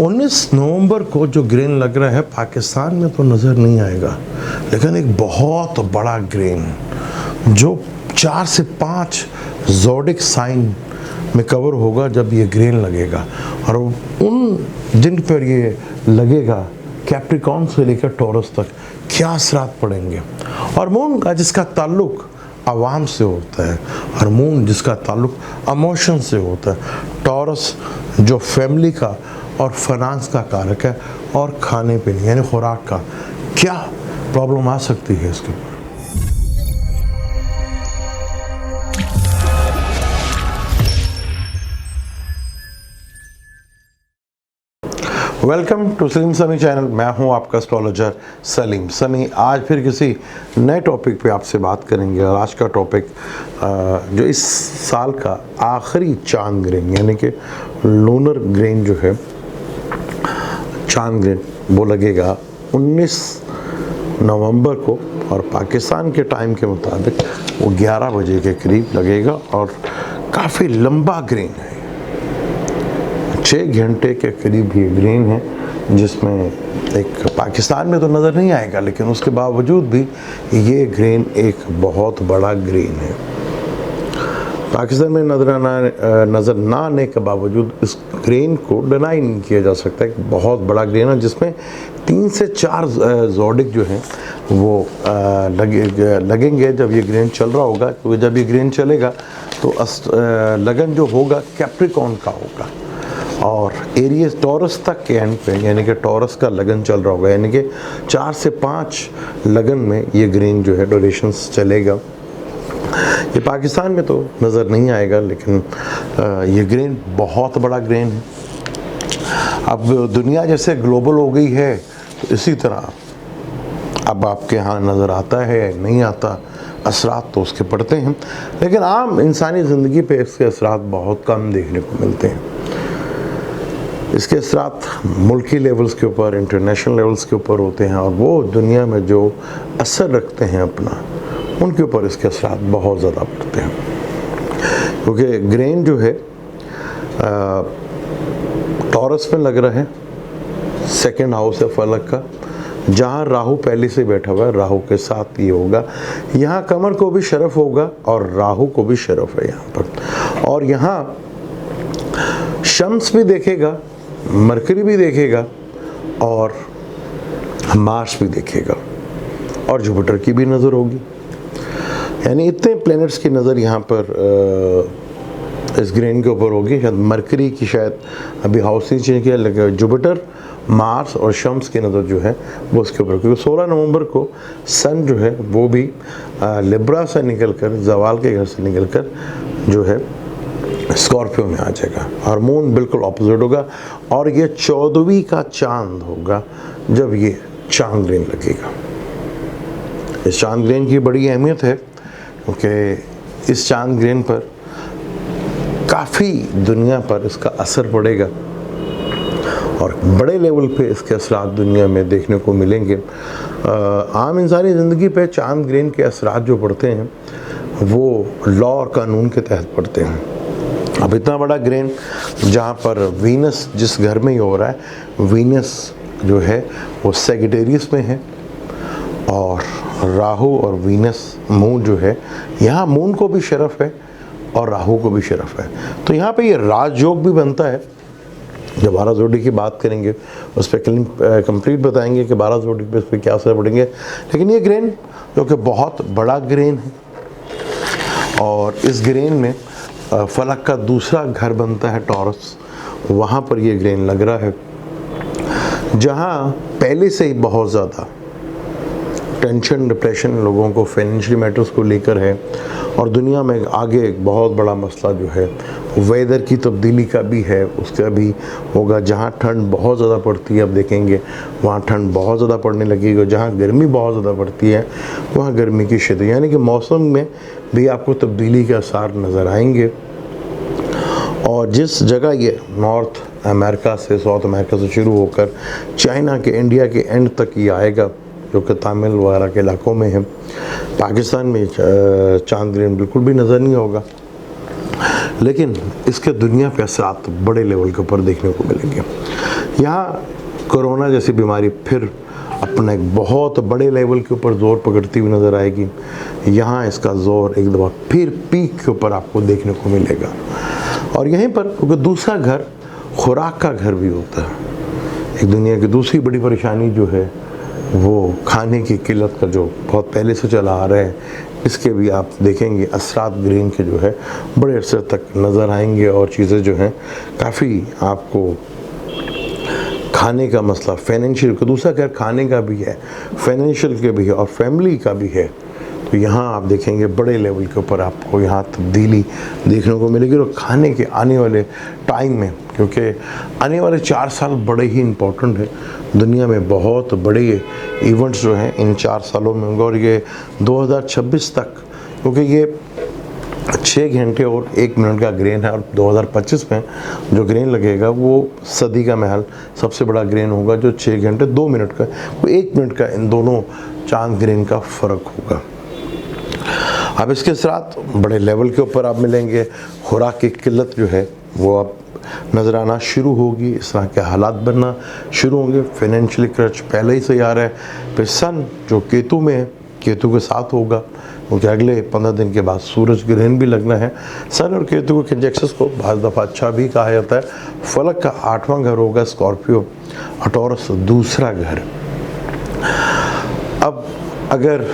19 नवंबर को जो ग्रेन लग रहा है पाकिस्तान में तो नज़र नहीं आएगा, लेकिन एक बहुत बड़ा ग्रेन जो 4 से 5 ज़ोडिक साइन में कवर होगा जब ये ग्रेन लगेगा। और उन दिन पर ये लगेगा कैप्रिकॉर्न से लेकर टॉरस तक क्या असरात पड़ेंगे। और मून का जिसका ताल्लुक आवाम से होता है और मून जिसका ताल्लुक इमोशन से होता है, टॉरस जो फैमिली का और फाइनेंस का कारक है और खाने पीने यानी खुराक का, क्या प्रॉब्लम आ सकती है इसके ऊपर। वेलकम टू सलीम समी चैनल। मैं हूं आपका एस्ट्रोलॉजर सलीम समी। आज फिर किसी नए टॉपिक पे आपसे बात करेंगे और आज का टॉपिक जो इस साल का आखिरी चांद ग्रेन यानी कि लूनर ग्रेन जो है, चांद ग्रेन वो लगेगा 19 नवंबर को और पाकिस्तान के टाइम के मुताबिक वो 11 बजे के करीब लगेगा और काफ़ी लंबा ग्रेन है। 6 घंटे के करीब ये ग्रेन है, जिसमें एक पाकिस्तान में तो नज़र नहीं आएगा, लेकिन उसके बावजूद भी ये ग्रेन एक बहुत बड़ा ग्रेन है। पाकिस्तान में नज़र ना आने के बावजूद इस ग्रेन को डिनाई नहीं किया जा सकता। एक बहुत बड़ा ग्रेन है जिसमें 3 से 4 ज़ोडिक जो हैं वो लगेंगे जब ये ग्रेन चल रहा होगा, क्योंकि जब ये ग्रेन चलेगा तो लगन जो होगा कैप्रिकॉर्न का होगा और एरियस टॉरस तक के एंड पे यानी कि टॉरस का लगन चल रहा होगा, यानी कि 4 से 5 लगन में ये ग्रेन जो है ड्यूरेशंस चलेगा। ये पाकिस्तान में तो नज़र नहीं आएगा, लेकिन ये ग्रेन बहुत बड़ा ग्रेन है। अब दुनिया जैसे ग्लोबल हो गई है तो इसी तरह अब आपके यहाँ नज़र आता है नहीं आता, असरात तो उसके पड़ते हैं, लेकिन आम इंसानी ज़िंदगी पे इसके असरात बहुत कम देखने को मिलते हैं। इसके असरात मुल्की लेवल्स के ऊपर, इंटरनेशनल लेवल्स के ऊपर होते हैं और वो दुनिया में जो असर रखते हैं अपना, उनके ऊपर इसके असरात बहुत ज़्यादा पड़ते हैं। क्योंकि ग्रेन जो है टॉरस में लग रहा है, सेकंड हाउस है फलक का, जहाँ राहु पहले से बैठा हुआ है, राहु के साथ ये होगा। यहाँ कमर को भी शरफ होगा और राहु को भी शरफ है यहाँ पर, और यहाँ शम्स भी देखेगा, मरकरी भी देखेगा और मार्स भी देखेगा और जुपिटर की भी नज़र होगी। यानी इतने प्लैनेट्स की नज़र यहाँ पर इस ग्रेन के ऊपर होगी। शायद मरकरी की शायद अभी हाउस नहीं चेंज किया, लेकिन जुपिटर, मार्स और शम्स की नज़र जो है वो उसके ऊपर, क्योंकि 16 नवंबर को सन जो है वो भी लिब्रा से निकल कर, जवाल के घर से निकल कर जो है स्कॉर्पियो में आ जाएगा और मून बिल्कुल ऑपोजिट होगा। और ये 14वीं का चांद होगा जब ये चांद ग्रेन लगेगा। इस चांद ग्रेन की बड़ी अहमियत है क्योंकि इस चांद ग्रेन पर काफ़ी दुनिया पर इसका असर पड़ेगा और बड़े लेवल पे इसके असरात दुनिया में देखने को मिलेंगे। आम इंसानी ज़िंदगी पे चांद ग्रेन के असरात जो पड़ते हैं वो लॉ और कानून के तहत पड़ते हैं। अब इतना बड़ा ग्रेन जहाँ पर वीनस जिस घर में ही हो रहा है, वीनस जो है वो सेजिटेरियस में है और राहु और वीनस मून जो है, यहाँ मून को भी शरफ है और राहु को भी शरफ है। तो यहाँ पे ये राजयोग भी बनता है। जब 12 जोड़ी की बात करेंगे उस पर कंप्लीट बताएंगे कि 12 जोड़ी पे उस पर क्या असर पड़ेंगे। लेकिन ये ग्रेन जो कि बहुत बड़ा ग्रेन है और इस ग्रेन में फलक का दूसरा घर बनता है टॉरस, वहाँ पर ये ग्रेन लग रहा है, जहाँ पहले से ही बहुत ज़्यादा टेंशन, डिप्रेशन लोगों को फाइनेंशियल मैटर्स को लेकर है और दुनिया में आगे एक बहुत बड़ा मसला जो है वेदर की तब्दीली का भी है, उसका भी होगा। जहाँ ठंड बहुत ज़्यादा पड़ती है, अब देखेंगे वहाँ ठंड बहुत ज़्यादा पड़ने लगेगी, जहाँ गर्मी बहुत ज़्यादा पड़ती है वहाँ गर्मी की शिद्दत, यानी कि मौसम में भी आपको तब्दीली के आसार नज़र आएंगे। और जिस जगह ये नॉर्थ अमेरिका से, साउथ अमेरिका से शुरू होकर चाइना के, इंडिया के एंड तक ये आएगा, जो कि तमिल वगैरह के इलाकों में है। पाकिस्तान में चांद ग्रेन बिल्कुल भी नज़र नहीं होगा, लेकिन इसके दुनिया पे असरात बड़े लेवल के ऊपर देखने को मिलेंगे। यहाँ कोरोना जैसी बीमारी फिर अपना एक बहुत बड़े लेवल के ऊपर ज़ोर पकड़ती हुई नज़र आएगी। यहाँ इसका ज़ोर एक दफ़ा फिर पीक के ऊपर आपको देखने को मिलेगा। और यहीं पर क्योंकि दूसरा घर खुराक का घर भी होता है, एक दुनिया की दूसरी बड़ी परेशानी जो है वो खाने की किल्लत का जो बहुत पहले से चला आ रहा है, इसके भी आप देखेंगे असरात ग्रेन के जो है बड़े अरसे तक नज़र आएंगे और चीज़ें जो हैं काफ़ी आपको खाने का मसला, फाइनेंशियल का, दूसरा घर खाने का भी है, फाइनेंशियल के भी है और फैमिली का भी है। तो यहाँ आप देखेंगे बड़े लेवल के ऊपर आपको यहाँ तब्दीली देखने को मिलेगी। और खाने के आने वाले टाइम में, क्योंकि आने वाले 4 साल बड़े ही इम्पोर्टेंट है, दुनिया में बहुत बड़े इवेंट्स जो हैं इन 4 सालों में होंगे। और ये 2026 तक, क्योंकि ये 6 घंटे और 1 मिनट का ग्रेन है, और 2025 में जो ग्रेन लगेगा वो सदी का महल सबसे बड़ा ग्रेन होगा, जो 6 घंटे 2 मिनट का, वो 1 मिनट का, इन दोनों चांद ग्रेन का फ़र्क होगा। अब इसके साथ बड़े लेवल के ऊपर आप मिलेंगे, खुराक की किल्लत जो है वो अब नज़र आना शुरू होगी, इस तरह के हालात बनना शुरू होंगे। फाइनेंशियल क्रच पहले ही से आ रहा है। फिर सन जो केतु में है, केतु के साथ होगा, क्योंकि अगले 15 दिन के बाद सूरज ग्रहण भी लगना है। सन और केतु के कंजक्शंस को बाज़ दफ़ा अच्छा भी कहा जाता है। फलक का 8वां घर होगा स्कॉर्पियो, टॉरस दूसरा घर। अब अगर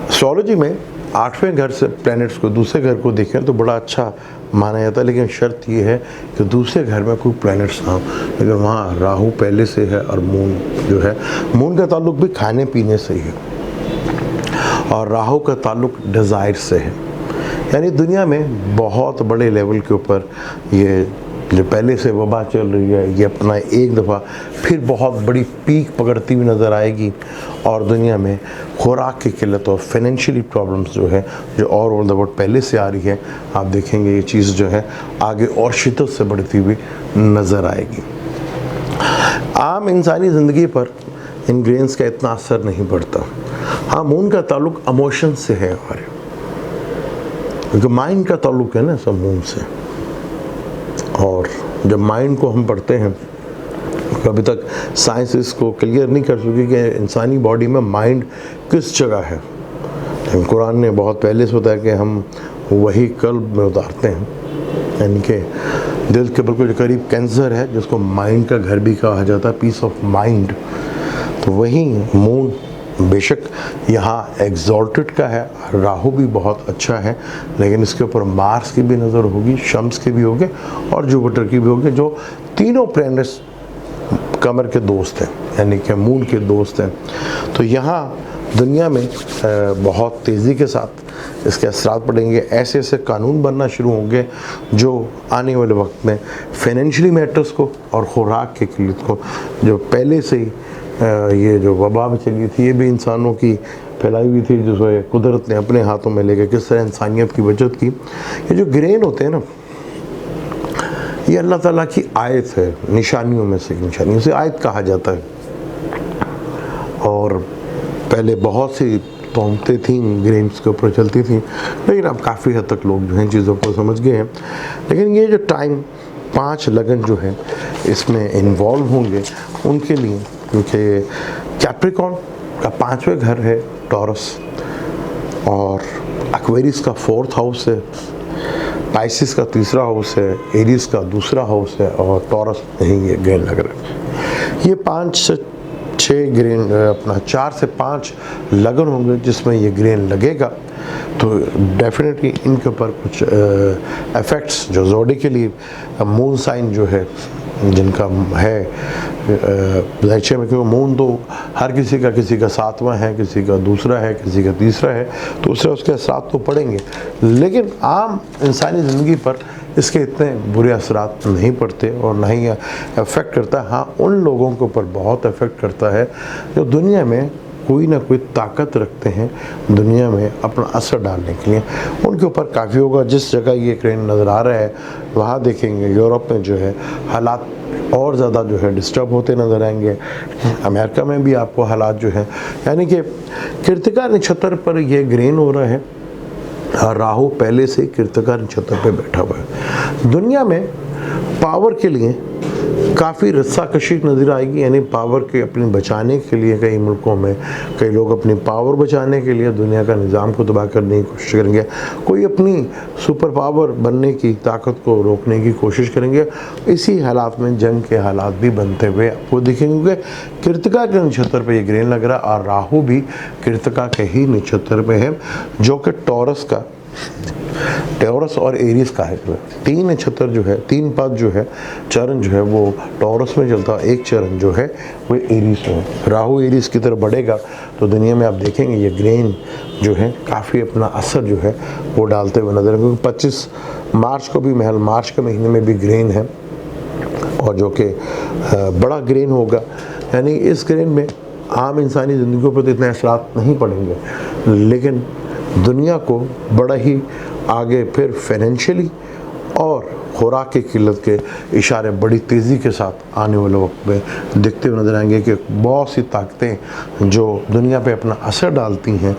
एस्ट्रोलॉजी में 8वें घर से प्लैनेट्स को, दूसरे घर को देखें तो बड़ा अच्छा माना जाता है, लेकिन शर्त ये है कि दूसरे घर में कोई प्लैनेट्स ना हो। लेकिन वहाँ राहु पहले से है और मून जो है, मून का ताल्लुक भी खाने पीने से ही है और राहु का ताल्लुक डिज़ायर से है। यानी दुनिया में बहुत बड़े लेवल के ऊपर ये जो पहले से वबा चल रही है, ये अपना एक दफ़ा फिर बहुत बड़ी पीक पकड़ती हुई नज़र आएगी। और दुनिया में खुराक की किल्लत और फाइनेंशियली प्रॉब्लम्स जो है, जो और ओवर द वर्ल्ड पहले से आ रही है, आप देखेंगे ये चीज़ जो है आगे और शिद्दत से बढ़ती हुई नज़र आएगी। आम इंसानी ज़िंदगी पर इन ग्रेन्स का इतना असर नहीं पड़ता। हाँ, मून का ताल्लुक इमोशन से है हमारे, क्योंकि माइंड का ताल्लुक है ना सब मून से। और जब माइंड को हम पढ़ते हैं, अभी तक साइंस इसको क्लियर नहीं कर सकी कि इंसानी बॉडी में माइंड किस जगह है। कुरान ने बहुत पहले से बताया कि हम वही कल्ब में उतारते हैं, यानी कि दिल के बिल्कुल करीब कैंसर है, जिसको माइंड का घर भी कहा जाता है, पीस ऑफ माइंड। तो वही मून बेशक यहाँ एग्जॉल्टेड का है, राहु भी बहुत अच्छा है, लेकिन इसके ऊपर मार्स की भी नज़र होगी, शम्स के भी होंगे और जुपिटर की भी होगी, जो तीनों प्लैनेट्स कमर के दोस्त हैं, यानी कि मून के दोस्त हैं। तो यहाँ दुनिया में बहुत तेज़ी के साथ इसके असरात पड़ेंगे। ऐसे ऐसे कानून बनना शुरू होंगे जो आने वाले वक्त में फाइनेंशियली मैटर्स को और खुराक की किल्लत को, जो पहले से ही ये जो वबा में चली थी, ये भी इंसानों की फैलाई हुई थी, जिसको कुदरत ने अपने हाथों में लेकर किस तरह इंसानियत की बचत की। ये जो ग्रेन होते हैं ना, ये अल्लाह ताला की आयत है, निशानियों में से निशानियों से आयत कहा जाता है। और पहले बहुत सी तोहमतें थीं ग्रेन्स के ऊपर चलती थी, लेकिन अब काफ़ी हद तक लोग जो हैं चीज़ों को समझ गए हैं। लेकिन ये जो टाइम 5 लगन जो है इसमें इन्वॉल्व होंगे उनके लिए, क्योंकि कैप्रिकॉर्न का 5वें घर है टॉरस, और एक्वेरियस का 4th हाउस है, पाइसिस का 3रा हाउस है, एरीज का 2रा हाउस है, और टॉरस नहीं ये ग्रेन लग रहा है। ये 5 से 6 ग्रेन, अपना 4 से 5 लगन होंगे जिसमें ये ग्रेन लगेगा। तो डेफिनेटली इनके ऊपर कुछ इफ़ेक्ट्स जो ज़ोडिकली मून साइन जो है जिनका है ज़ाहिर में, क्योंकि मून तो हर किसी का 7वां है, किसी का 2रा है, किसी का 3रा है, तो उससे उसके असरात तो पड़ेंगे, लेकिन आम इंसानी ज़िंदगी पर इसके इतने बुरे असरात नहीं पड़ते और ना ही अफेक्ट करता है। हाँ, उन लोगों के ऊपर बहुत अफेक्ट करता है जो दुनिया में कोई ना कोई ताकत रखते हैं दुनिया में अपना असर डालने के लिए, उनके ऊपर काफ़ी होगा। जिस जगह ये ट्रेंड नज़र आ रहा है वहाँ देखेंगे यूरोप में जो है हालात और ज़्यादा जो है डिस्टर्ब होते नज़र आएंगे। अमेरिका में भी आपको हालात जो है, यानी कि कृतिका नक्षत्र पर यह ग्रेन हो रहा है, राहु पहले से कृतिका नक्षत्र पे बैठा हुआ है। दुनिया में पावर के लिए काफ़ी रस्साकशी नज़र आएगी, यानी पावर के अपने बचाने के लिए कई मुल्कों में कई लोग अपनी पावर बचाने के लिए दुनिया का निज़ाम को तबाह करने की कोशिश करेंगे, कोई अपनी सुपर पावर बनने की ताकत को रोकने की कोशिश करेंगे। इसी हालात में जंग के हालात भी बनते हुए आपको दिखेंगे, क्योंकि कृतिका के नक्षत्र पे ये ग्रहण लग रहा है और राहु भी कृतिका के ही नक्षत्र पे है, जो कि टॉरस और एरीज का है। तीन नक्षत्र जो है, तीन पद जो है, चरण जो है वो टॉरस में चलता है, एक चरण जो है वो एरीज में है। राहु एरीज की तरफ बढ़ेगा तो दुनिया में आप देखेंगे ये ग्रहण जो है काफ़ी अपना असर जो है वो डालते हुए नजर, क्योंकि 25 मार्च को भी मार्च के महीने में भी ग्रहण है और जो कि बड़ा ग्रहण होगा। यानी इस ग्रहण में आम इंसानी ज़िंदगी पर तो इतने असरात नहीं पड़ेंगे, लेकिन दुनिया को बड़ा ही आगे फिर फाइनेंशियली और खुराक की किल्लत के इशारे बड़ी तेज़ी के साथ आने वाले वक्त में दिखते हुए नजर आएंगे कि बहुत सी ताकतें जो दुनिया पे अपना असर डालती हैं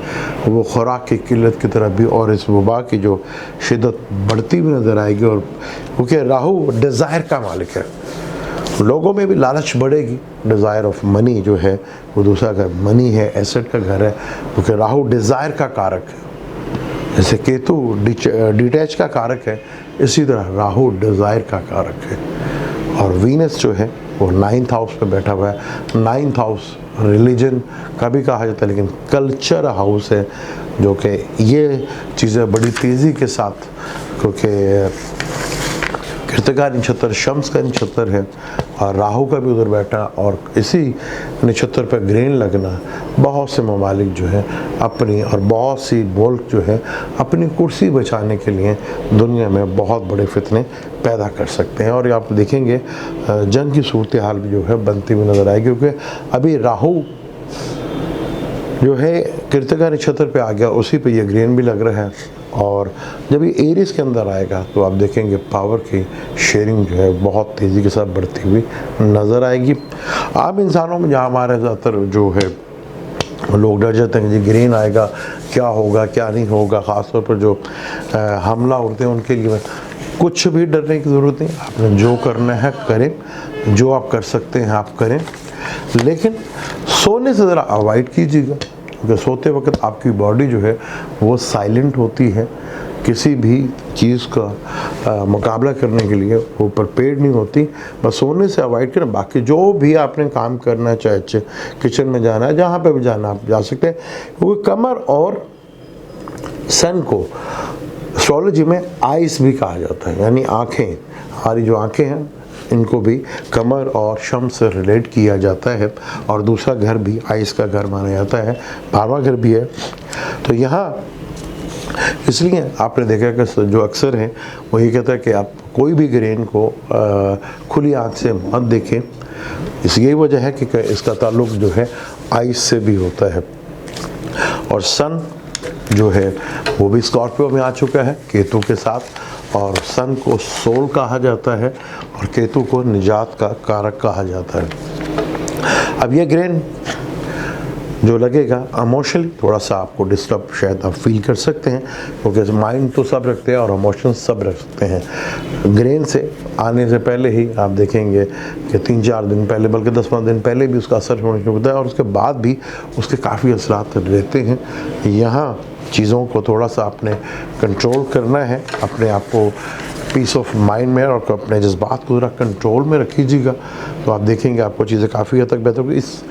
वो खुराक की किल्लत की तरफ भी और इस वबा की जो शिद्दत बढ़ती हुई नज़र आएगी। और क्योंकि राहु डिज़ायर का मालिक है, लोगों में भी लालच बढ़ेगी। डिज़ायर ऑफ मनी जो है वो दूसरा घर मनी है, एसेट का घर है, क्योंकि राहु डिज़ायर का कारक है। जैसे केतु डिटैच का कारक है, इसी तरह राहु डिज़ायर का कारक है। और वीनस जो है वो 9th हाउस पे बैठा हुआ है। 9th हाउस रिलीजन का भी कहा जाता है, लेकिन कल्चर हाउस है, जो कि ये चीज़ें बड़ी तेज़ी के साथ, क्योंकि कृतिका नक्षत्र शम्स का नक्षत्र है और राहु का भी उधर बैठा, और इसी नक्षत्र पर ग्रहण लगना बहुत से ममालिक जो है अपनी और बहुत सी मुल्क जो है अपनी कुर्सी बचाने के लिए दुनिया में बहुत बड़े फितने पैदा कर सकते हैं। और आप देखेंगे जंग की सूरत हाल भी जो है बनती हुई नज़र आएगी, क्योंकि अभी राहु जो है कृतिका नक्षत्र पे आ गया, उसी पे ये ग्रहण भी लग रहा है। और जब ये एरीज के अंदर आएगा तो आप देखेंगे पावर की शेयरिंग जो है बहुत तेज़ी के साथ बढ़ती हुई नज़र आएगी। आम इंसानों में जहाँ हमारे ज़्यादातर जो है लोग डर जाते हैं कि जी ग्रहण आएगा, क्या होगा क्या नहीं होगा, ख़ासतौर पर जो हमला उड़ते हैं उनके लिए कुछ भी डरने की ज़रूरत नहीं। आपने जो करना है करें, जो आप कर सकते हैं आप करें, लेकिन सोने से ज़रा अवॉइड कीजिएगा, क्योंकि सोते वक्त आपकी बॉडी जो है वो साइलेंट होती है, किसी भी चीज़ का मुकाबला करने के लिए वो प्रिपेयर्ड नहीं होती। बस सोने से अवॉइड करें। बाकी जो भी आपने काम करना है, चाहे किचन में जाना है, जहाँ पे भी जाना आप जा सकते हैं, क्योंकि कमर और सन को एस्ट्रोलॉजी में आइस भी कहा जाता है, यानी आँखें। हमारी जो आँखें हैं इनको भी कमर और शम्स से रिलेट किया जाता है। और दूसरा घर भी आइस का घर माना जाता है, 12वां घर भी है। तो यहाँ इसलिए आपने देखा कि जो अक्सर हैं वो ये कहता है कि आप कोई भी ग्रहण को खुली आँख से मत देखें। इस यही वजह है कि इसका ताल्लुक जो है आइस से भी होता है। और सन जो है वो भी स्कॉर्पियो में आ चुका है केतु के साथ, और सन को सोल कहा जाता है और केतु को निजात का कारक कहा जाता है। अब ये ग्रहण जो लगेगा इमोशनली थोड़ा सा आपको डिस्टर्ब शायद आप फील कर सकते हैं, क्योंकि माइंड तो सब रखते हैं और इमोशंस सब रखते हैं। ग्रहण से आने से पहले ही आप देखेंगे कि 3-4 दिन पहले, बल्कि 10-15 दिन पहले भी उसका असर होने शुरू होता है, और उसके बाद भी उसके काफ़ी असरात रहते हैं। यहाँ चीज़ों को थोड़ा सा आपने कंट्रोल करना है, अपने आप को पीस ऑफ माइंड में और अपने जज्बात को ज़रा कंट्रोल में रखीजिएगा, तो आप देखेंगे आपको चीज़ें काफ़ी हद तक बेहतर होगी। इस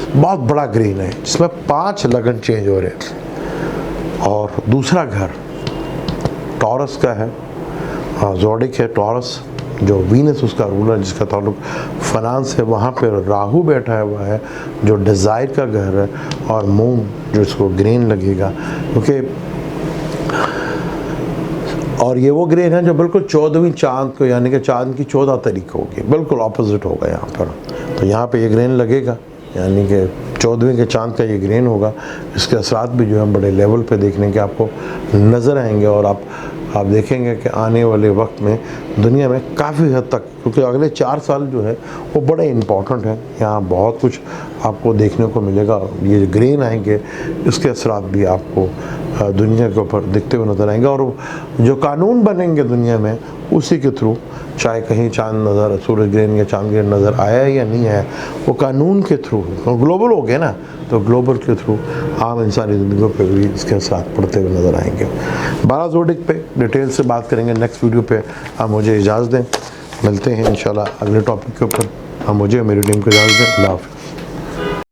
बहुत बड़ा ग्रहण है जिसमें 5 लगन चेंज हो रहे हैं, और दूसरा घर टॉरस का है, ज़ोडिक है टॉरस, जो वीनस उसका रूलर जिसका ताल्लुक फाइनेंस है, वहाँ पर राहु बैठा हुआ है जो डिज़ायर का घर है, और मून जो इसको ग्रहण लगेगा, क्योंकि और ये वो ग्रहण है जो बिल्कुल 14वीं चांद को, यानी कि चांद की 14 तारीख होगी, बिल्कुल ऑपोजिट होगा यहाँ पर। तो यहाँ पे ये ग्रहण लगेगा, यानी कि 14वें के चांद का ये ग्रहण होगा। इसके असरात भी जो है बड़े लेवल पे देखने के आपको नज़र आएंगे, और आप देखेंगे कि आने वाले वक्त में दुनिया में काफ़ी हद तक, क्योंकि अगले 4 साल जो है वो बड़े इम्पॉर्टेंट हैं, यहाँ बहुत कुछ आपको देखने को मिलेगा। ये ग्रहण आएंगे इसके असरात भी आपको दुनिया के ऊपर दिखते हुए नज़र आएंगे। और जो कानून बनेंगे दुनिया में उसी के थ्रू, चाहे कहीं चांद नज़र, सूरज ग्रहण या चांद ग्रहण नज़र आया या नहीं आया, वो कानून के थ्रू, ग्लोबल हो गया ना, तो ग्लोबल के थ्रू आम इंसानी ज़िंदगी पे भी इसके असर पड़ते हुए नज़र आएंगे। 12 ज़ोडिक पे डिटेल से बात करेंगे नेक्स्ट वीडियो पे। आप मुझे इजाज़त दें, मिलते हैं इंशाल्लाह अगले टॉपिक के ऊपर। आप मुझे, मेरी टीम को इजाज़त दें। अल्लाह हाफ़िज़।